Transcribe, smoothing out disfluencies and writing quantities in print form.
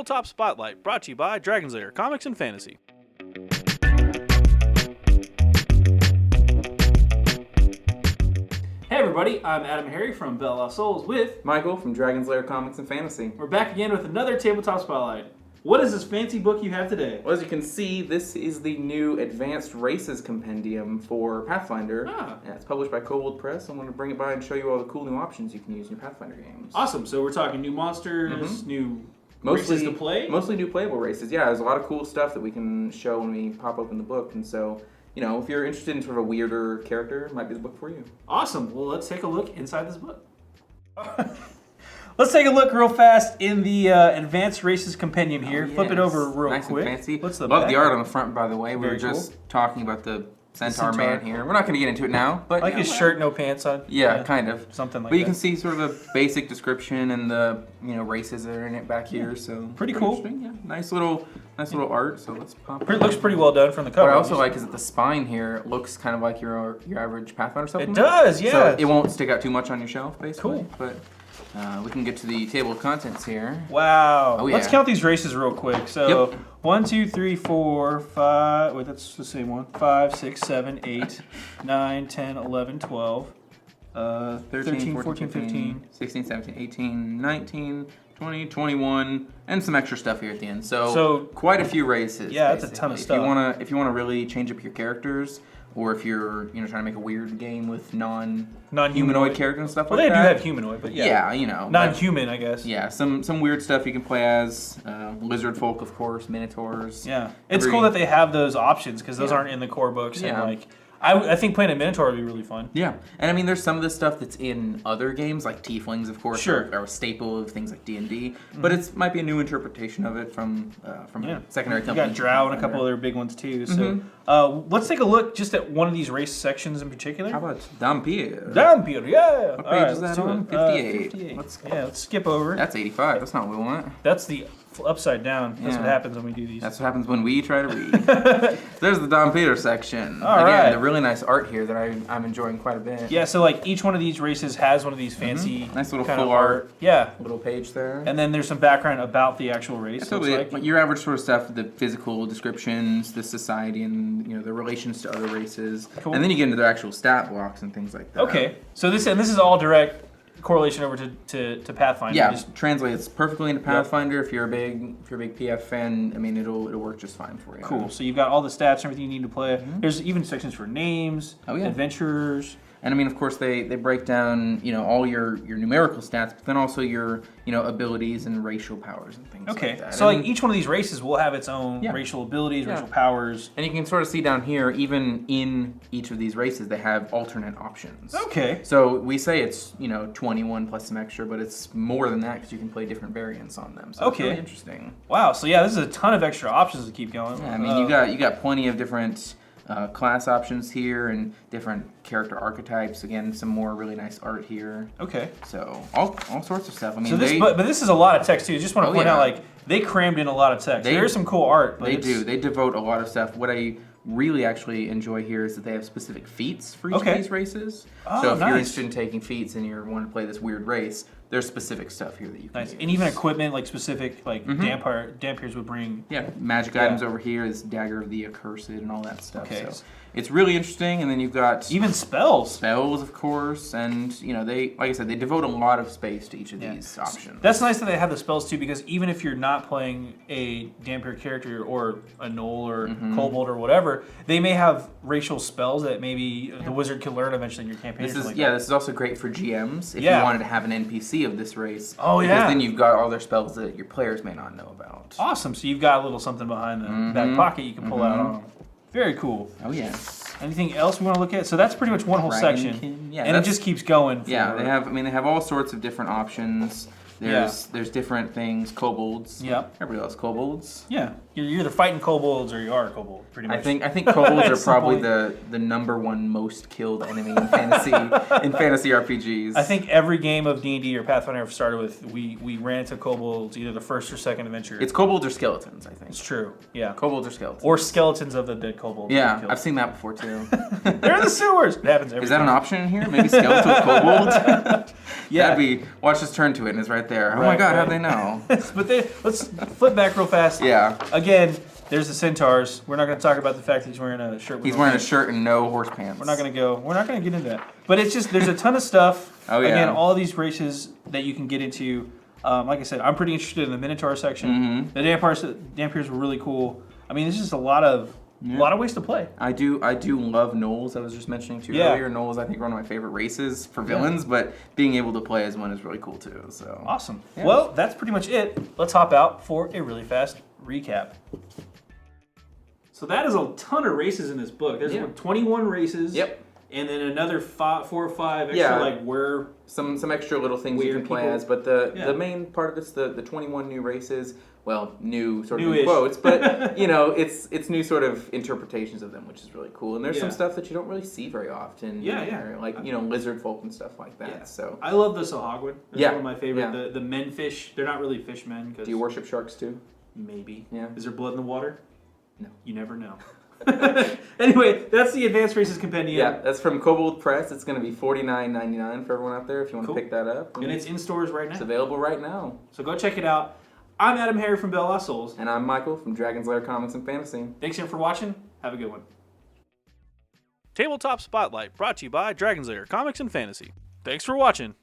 Tabletop Spotlight, brought to you by Dragon's Lair Comics and Fantasy. Hey everybody, I'm AdamHarry from Belle Lost Souls with Michael from Dragon's Lair Comics and Fantasy. We're back again with another Tabletop Spotlight. What is this fancy book you have today? Well, as you can see, this is the new Advanced Races Compendium for Pathfinder. Yeah, it's published by Kobold Press. I wanted to bring it by and show you all the cool new options you can use in your Pathfinder games. Awesome, so we're talking new monsters, new races to play? Mostly new playable races, yeah. There's a lot of cool stuff that we can show when we pop open the book, and so, you know, if you're interested in sort of a weirder character, it might be the book for you. Awesome, well let's take a look inside this book. Let's take a look real fast in the Advanced Races Compendium here. Yes. Flip it over real nice quick. And fancy. What's the Love back? the art on the front, by the way. We Very were just cool. talking about the Centaur Centaur. man here. We're not going to get into it now, but I like his shirt, no pants on. Yeah, kind of. Something like but that. you can see sort of the basic description and the races that are in it back here. So Pretty cool. interesting. Yeah, nice little art. So let's pop. It looks pretty well done from the cover. What I also like is that the spine here looks kind of like your average Pathfinder supplement. It does, yeah. So it won't stick out too much on your shelf, basically. Cool. But we can get to the table of contents here. Wow. Oh, yeah. Let's count these races real quick. So, 1, 2, 3, 4, 5. Wait, that's the same one. 5, 6, 7, 8, 9, 10, 11, 12, 13, 14, 15. 16, 17, 18, 19, 20, 21, and some extra stuff here at the end. So quite a few races. Yeah, that's a ton of basically. stuff. If you wanna really change up your characters, or if you're trying to make a weird game with non-humanoid characters and stuff well, like that. Well, they do have humanoid, but yeah. Yeah, non-human, I guess. Yeah, some weird stuff you can play as. Lizard folk, of course, minotaurs. Yeah. It's cool that they have those options, because those aren't in the core books. Yeah. And I think playing a Minotaur would be really fun. Yeah, and I mean, there's some of this stuff that's in other games, like Tieflings, of course, Sure. are a staple of things like D&D, but it might be a new interpretation of it from a secondary You company. got Drow and a couple other big ones too. So let's take a look just at one of these race sections in particular. How about Dampier? Dampier, yeah. What All page right, is let's that do on? it. 58. Let's skip over. That's 85. That's not what we want. That's the upside down. That's Yeah. what happens when we do these. That's what happens when we try to read. There's the Dampier section. All Again, right. the really nice art here that I'm enjoying quite a bit. Yeah, so like each one of these races has one of these fancy Nice little kind full of art. Yeah. Little page there. And then there's some background about the actual race. So looks like. your average sort of stuff, the physical descriptions, the society, and the relations to other races, Cool. and then you get into the actual stat blocks and things like that. Okay. So this is all direct correlation over to Pathfinder. Yeah, Just- translates perfectly into Pathfinder. If you're a big PF fan, I mean it'll work just fine for you. Cool. So you've got all the stats and everything you need to play. There's even sections for names, adventurers. And I mean, of course, they break down all your numerical stats, but then also your abilities and racial powers and things like that. So like each one of these races will have its own racial abilities, racial powers. And you can sort of see down here, even in each of these races, they have alternate options. Okay. So we say it's 21 plus some extra, but it's more than that because you can play different variants on them. So it's really interesting. Wow. So yeah, this is a ton of extra options to keep going. Yeah, I mean, you got plenty of different class options here and different character archetypes. Again, some more really nice art here. Okay. So all sorts of stuff. I mean, So but this is a lot of text too. Just want to point out, like, they crammed in a lot of text. There's some cool art. But they do. They devote a lot of stuff. What I really actually enjoy here is that they have specific feats for each of these races. Oh, so if you're interested in taking feats and you want to play this weird race, there's specific stuff here that you can use. And even equipment, like specific, like Dampiers would bring. Yeah, magic items over here, this Dagger of the Accursed and all that stuff. Okay. So it's really interesting, and then you've got even spells. Spells, of course, and they, like I said, they devote a lot of space to each of these options. That's nice that they have the spells too, because even if you're not playing a Dampier character or a Gnoll or Kobold or whatever, they may have racial spells that maybe the wizard can learn eventually in your campaign. This is also great for GMs if you wanted to have an NPC of this race. Oh yeah. Because then you've got all their spells that your players may not know about. Awesome. So you've got a little something behind the back pocket you can pull out on them. Very cool. Oh yes. Anything else we want to look at? So that's pretty much one whole section. Yeah, and it just keeps going. They have all sorts of different options. There's different things. Kobolds. Yeah. Everybody loves kobolds. Yeah. You're either fighting kobolds or you are a kobold, pretty much. I think kobolds are probably point. the number one most killed enemy in fantasy RPGs. I think every game of D&D or Pathfinder I've started with, we ran into kobolds either the first or second adventure. It's kobolds or skeletons, I think. It's true, yeah. Kobolds or skeletons. Or skeletons of the dead kobolds. Yeah, I've seen that before too. They're in the sewers. It happens every Is that time. an option in here? Maybe skeleton with kobolds? Yeah. That'd be, watch us turn to it and it's right there. Oh my god, how'd they know? But let's flip back real fast. Yeah. Again, there's the centaurs. We're not going to talk about the fact that he's wearing a shirt. He's wearing a shirt and no horse pants. We're not going to get into that. But it's just, there's a ton of stuff. Oh, yeah. Again, all of these races that you can get into. Like I said, I'm pretty interested in the Minotaur section. The Dampiers were really cool. I mean, there's just a lot of ways to play. I do love gnolls. I was just mentioning to you earlier. Gnolls, I think, are one of my favorite races for villains, but being able to play as one is really cool too. So awesome. Yeah. Well, that's pretty much it. Let's hop out for a really fast recap. So that is a ton of races in this book. There's 21 races. Yep. And then another 4 or 5 extra, like where some extra little things you can play as, but the main part of it's the 21 new races. Well, new sort of in quotes, but you know, it's new sort of interpretations of them, which is really cool. And there's some stuff that you don't really see very often. Like you know, lizard folk and stuff like that. Yeah. So I love the Sahagwin. That's one of my favorite. Yeah. The menfish. They're not really fishmen. Do you worship sharks too? Maybe. Yeah. Is there blood in the water? No. You never know. Anyway, that's the Advanced Races Compendium. Yeah, that's from Kobold Press. It's going to be $49.99 for everyone out there if you want to pick that up. And it's in stores right now. It's available right now. So go check it out. I'm AdamHarry from Bell Lost Souls. And I'm Michael from Dragon's Lair Comics and Fantasy. Thanks again for watching. Have a good one. Tabletop Spotlight brought to you by Dragon's Lair Comics and Fantasy. Thanks for watching.